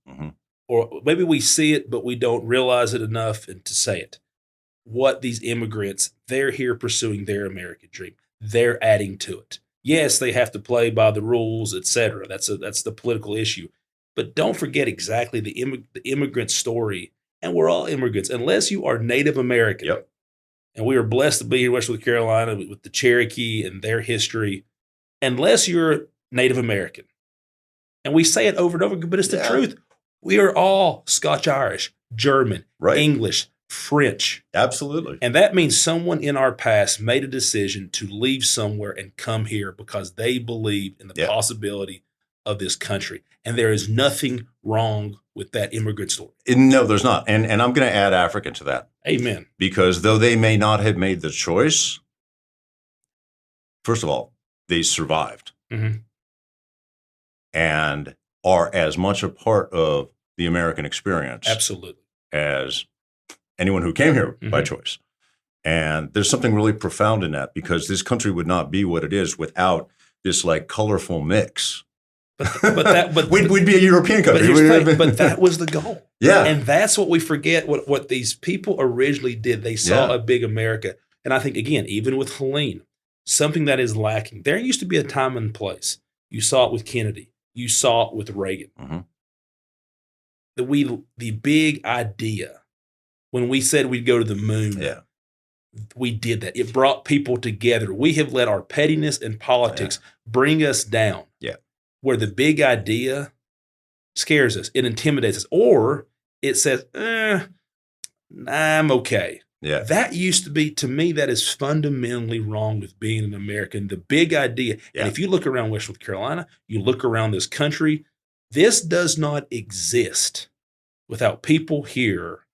or maybe we see it, but we don't realize it enough and to say it. What these immigrants, they're here pursuing their American dream. They're adding to it. Yes, they have to play by the rules, etc. That's the political issue. But don't forget exactly the immigrant story. And we're all immigrants, unless you are Native American. Yep. And we are blessed to be here in West North Carolina with the Cherokee and their history. Unless you're Native American. And we say it over and over, but it's the truth. We are all Scotch-Irish, German, English, French. Absolutely. And that means someone in our past made a decision to leave somewhere and come here because they believe in the possibility of this country. And there is nothing wrong with that immigrant story. No, there's not. And I'm going to add Africa to that. Amen. Because though they may not have made the choice, first of all, they survived and are as much a part of the American experience as anyone who came here by choice. And there's something really profound in that because this country would not be what it is without this colorful mix. But we'd be a European country. But that was the goal. Yeah. And that's what we forget, what these people originally did. They saw a big America. And I think, again, even with Helene, something that is lacking. There used to be a time and place. You saw it with Kennedy. You saw it with Reagan. The big idea, when we said we'd go to the moon, we did that. It brought people together. We have let our pettiness and politics bring us down. Where the big idea scares us, it intimidates us, or it says, I'm okay. Yeah. That used to be, to me, that is fundamentally wrong with being an American. The big idea, and if you look around West North Carolina, you look around this country, this does not exist without people here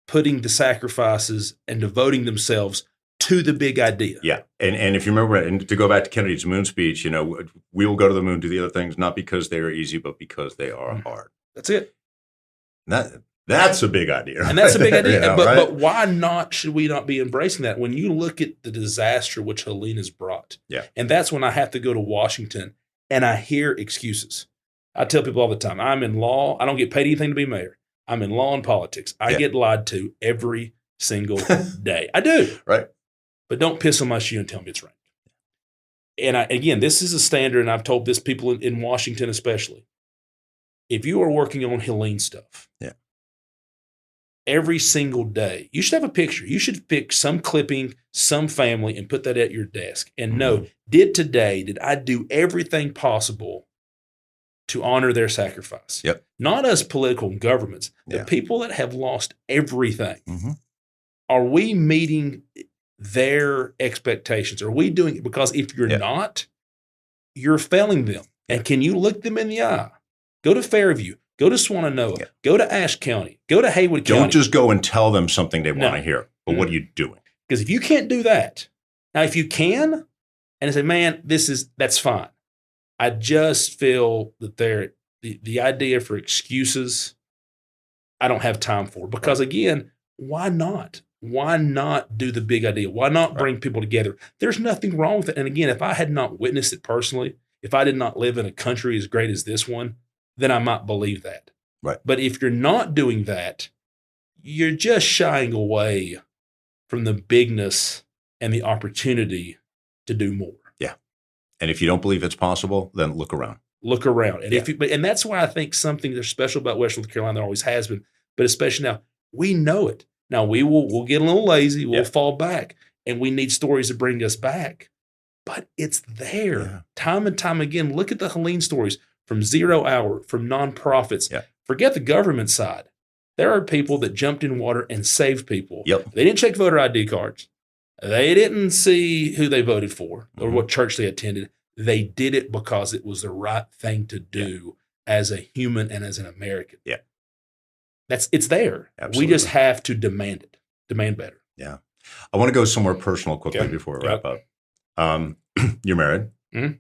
putting the sacrifices and devoting themselves to the big idea. Yeah. And if you remember, and to go back to Kennedy's moon speech, we will go to the moon, do the other things, not because they are easy, but because they are hard. That's it. That's a big idea. And that's a big idea. But why should we not be embracing that? When you look at the disaster which Helene has brought, and that's when I have to go to Washington and I hear excuses. I tell people all the time, I'm in law. I don't get paid anything to be mayor. I'm in law and politics. I get lied to every single day. I do. Right. but don't piss on my shoe and tell me it's raining. And again, this is a standard, and I've told this people in Washington especially. If you are working on Helene stuff, every single day, you should have a picture. You should pick some clipping, some family, and put that at your desk. And know, did I do everything possible to honor their sacrifice? Yep. Not us political governments, the people that have lost everything. Are we meeting their expectations? Are we doing it? Because if you're not, you're failing them. And can you look them in the eye? Go to Fairview. Go to Swannanoa. Go to Ashe County. Go to Haywood County. Don't just go and tell them something they want to hear. But what are you doing? Because if you can't do that, now if you can, and say, man, that's fine. I just feel that the idea for excuses, I don't have time for. Because again, why not? Why not do the big idea? Why not bring people together? There's nothing wrong with it. And again, if I had not witnessed it personally, if I did not live in a country as great as this one, then I might believe that. Right. But if you're not doing that, you're just shying away from the bigness and the opportunity to do more. Yeah. And if you don't believe it's possible, then look around. Look around. And and that's why I think something that's special about Western North Carolina, there always has been, but especially now, we know it. Now we'll get a little lazy, we'll fall back, and we need stories to bring us back. But it's there. Time and time again. Look at the Helene stories. From 0 Hour, from nonprofits. Forget the government side. There are people that jumped in water and saved people. They didn't check voter ID cards. They didn't see who they voted for or what church they attended. They did it because it was the right thing to do as a human and as an American. It's there. Absolutely. We just have to demand it. Demand better. Yeah. I want to go somewhere personal quickly before we wrap up. You're married. You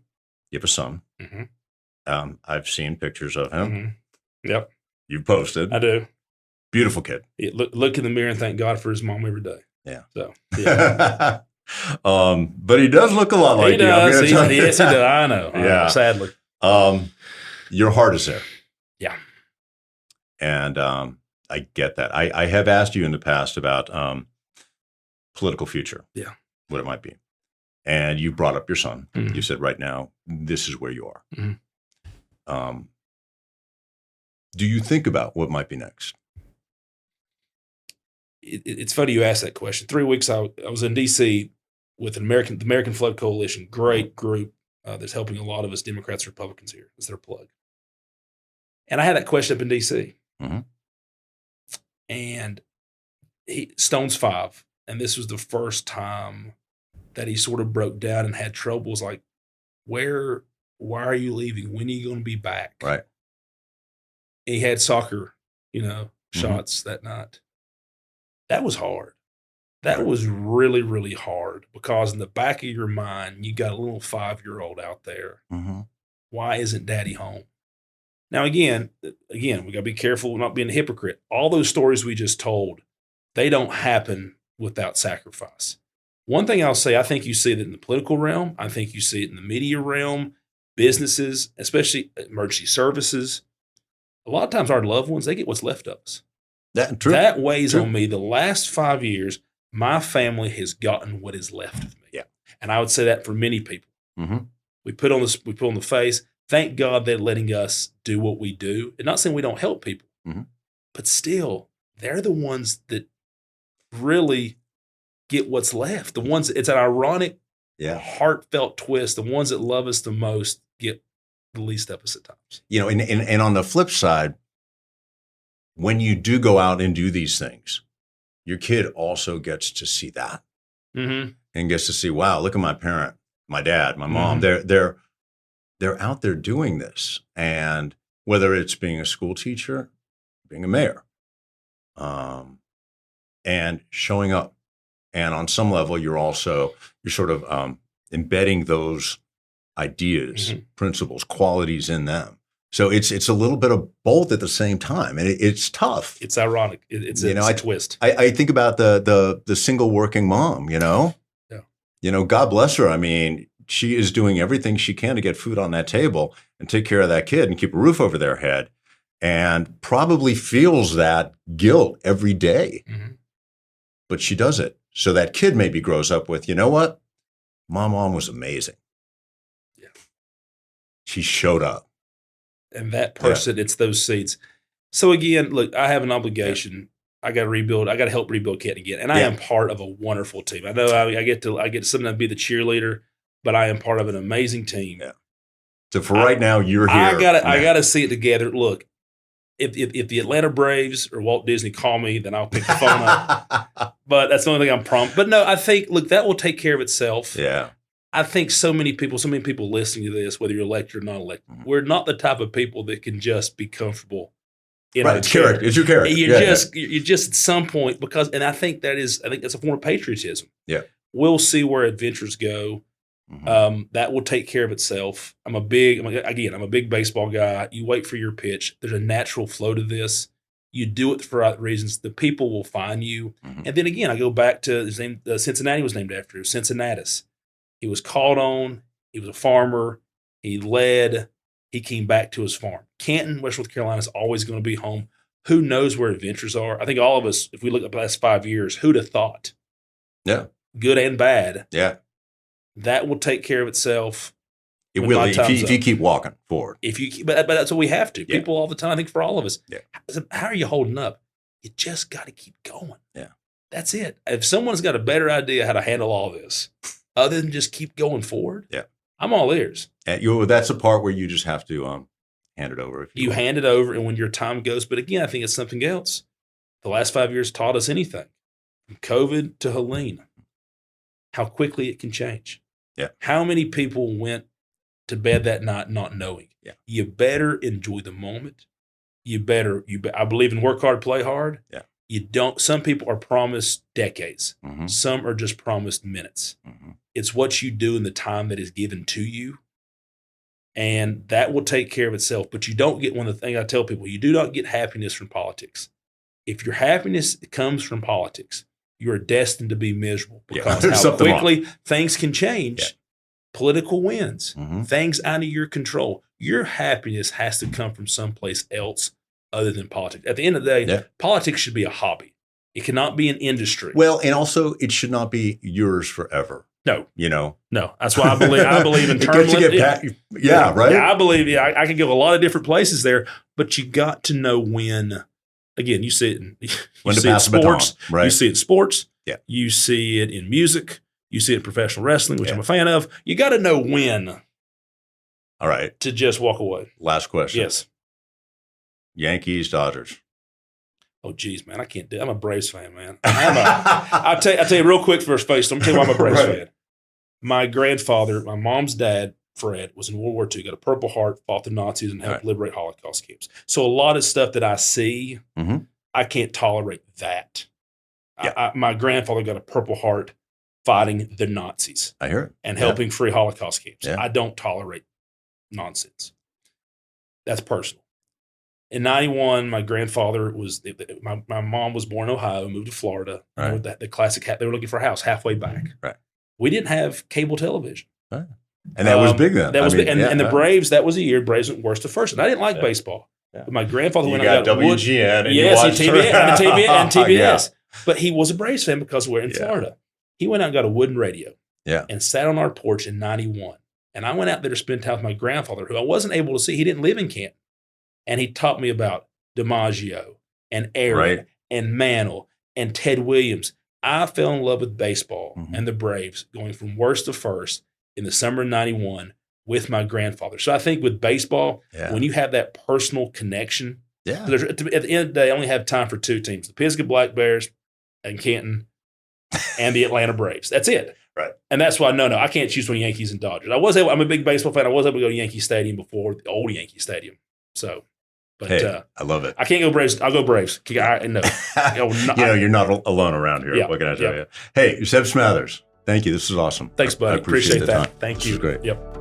have a son. I've seen pictures of him. Yep. You've posted. I do. Beautiful kid. Look in the mirror and thank God for his mom every day. Yeah. So, but he does look a lot like you. Yes, he does. I know. Sadly. Your heart is there. Yeah. And I get that. I have asked you in the past about political future. Yeah. What it might be. And you brought up your son. You said right now, this is where you are. Do you think about what might be next? It's funny you asked that question. 3 weeks I was in D.C. with the American Flood Coalition, great group that's helping a lot of us Democrats, Republicans here. It's their plug. And I had that question up in D.C. And Stone's 5, and this was the first time that he sort of broke down and had troubles like, why are you leaving? When are you going to be back? Right. He had soccer, shots that night. That was hard. That was really, really hard because in the back of your mind, you got a little 5-year-old out there. Why isn't daddy home? Now, again, we got to be careful not being a hypocrite. All those stories we just told, they don't happen without sacrifice. One thing I'll say, I think you see it in the political realm. I think you see it in the media realm, businesses, especially emergency services. A lot of times our loved ones, they get what's left of us. That weighs on me. The last 5 years, my family has gotten what is left of me. Yeah. And I would say that for many people. We put on the face. Thank God they're letting us do what we do. And not saying we don't help people, but still, they're the ones that really get what's left. The ones, it's an ironic, heartfelt twist. The ones that love us the most get the least of us at times. And on the flip side, when you do go out and do these things, your kid also gets to see that and gets to see, wow, look at my parent, my dad, my mom. They're out there doing this. And whether it's being a school teacher, being a mayor, and showing up. And on some level, you're sort of embedding those ideas, principles, qualities in them. So it's a little bit of both at the same time, and it's tough. It's ironic. It's a twist. I think about the single working mom. God bless her. I mean, she is doing everything she can to get food on that table and take care of that kid and keep a roof over their head, and probably feels that guilt every day. But she does it So that kid maybe grows up with, you know what? My mom was amazing. Yeah. She showed up. And that person, it's those seeds. So again, look, I have an obligation. Yeah. I got to rebuild. I got to help rebuild Canton again. And I am part of a wonderful team. I know I get to sometimes be the cheerleader, but I am part of an amazing team. Yeah. So for right now, you're here. I gotta see it together. Look, if the Atlanta Braves or Walt Disney call me, then I'll pick the phone up. But that's the only thing I'm prompt. But no, I think, look, that will take care of itself. Yeah. I think so many people listening to this, whether you're elected or not elected, we're not the type of people that can just be comfortable. It's character. It's your character. You're just at some point, and I think that's a form of patriotism. Yeah. We'll see where adventures go. That will take care of itself. I'm a big baseball guy. You wait for your pitch. There's a natural flow to this. You do it for the right reasons. The people will find you. And then again, I go back to his name. Cincinnati was named after him, Cincinnatus. He was called on. He was a farmer. He led. He came back to his farm. Canton, West North Carolina is always going to be home. Who knows where adventures are? I think all of us, if we look at the last 5 years, who'd have thought? Yeah. Good and bad. Yeah. That will take care of itself. It will if you keep walking forward. But that's what we have to. Yeah. People all the time, I think for all of us. Yeah. How are you holding up? You just got to keep going. Yeah. That's it. If someone's got a better idea how to handle all this, other than just keep going forward, I'm all ears. And that's the part where you just have to hand it over. You hand it over, and when your time goes. But again, I think it's something else. The last 5 years taught us anything. From COVID to Helene, how quickly it can change. Yeah. How many people went to bed that night not knowing? Yeah. You better enjoy the moment. I believe in work hard, play hard. Yeah. Some people are promised decades. Mm-hmm. Some are just promised minutes. Mm-hmm. It's what you do in the time that is given to you. And that will take care of itself. But you don't get one of the things I tell people, you do not get happiness from politics. If your happiness comes from politics, you are destined to be miserable because how quickly things can change. Yeah. Political wins, things out of your control. Your happiness has to come from someplace else other than politics. At the end of the day, politics should be a hobby. It cannot be an industry. Well, and also it should not be yours forever. No. No. That's why I believe in term limits. Right? Yeah, I believe, I can go a lot of different places there, but you got to know when. Again, you see it in sports. Right? You see it in sports. Yeah. You see it in music. You see it in professional wrestling, which I'm a fan of. You got to know when. All right. To just walk away. Last question. Yes. Yankees, Dodgers. Oh, geez, man. I can't do it. I'm a Braves fan, man. I'll tell you real quick first face. I'm going to tell you why I'm a Braves fan. My grandfather, my mom's dad, Fred, was in World War II, got a Purple Heart, fought the Nazis, and helped liberate Holocaust camps. So a lot of stuff that I see, I can't tolerate that. Yeah. My grandfather got a Purple Heart fighting the Nazis. I hear it. And helping free Holocaust camps. Yeah. I don't tolerate nonsense. That's personal. In 91, my grandfather my mom was born in Ohio, moved to Florida. Right. You know, the classic, they were looking for a house halfway back. Right. We didn't have cable television. Right. And that was big then. That was big. And the Braves, that was a year, Braves went worst to first. And I didn't like baseball. Yeah. But my grandfather went out and got WGN and yes, you watched and TBS. But he was a Braves fan because we're in Florida. He went out and got a wooden radio and sat on our porch in 91. And I went out there to spend time with my grandfather, who I wasn't able to see. He didn't live in Canton. And he taught me about DiMaggio and Aaron and Mantle and Ted Williams. I fell in love with baseball and the Braves going from worst to first in the summer of 91 with my grandfather. So I think with baseball, when you have that personal connection, at the end of the day, I only have time for two teams, the Pisgah Black Bears and Canton and the Atlanta Braves. That's it. Right. And that's why, no, I can't choose between Yankees and Dodgers. I'm a big baseball fan. I was able to go to Yankee Stadium before, the old Yankee Stadium. So, but I love it. I can't go Braves. I'll go Braves. No. You're not alone around here. Yeah, what can I tell you? Hey, Zeb Smathers, thank you. This is awesome. Thanks, buddy. I appreciate that. time. Thank this you. This is great. Yep.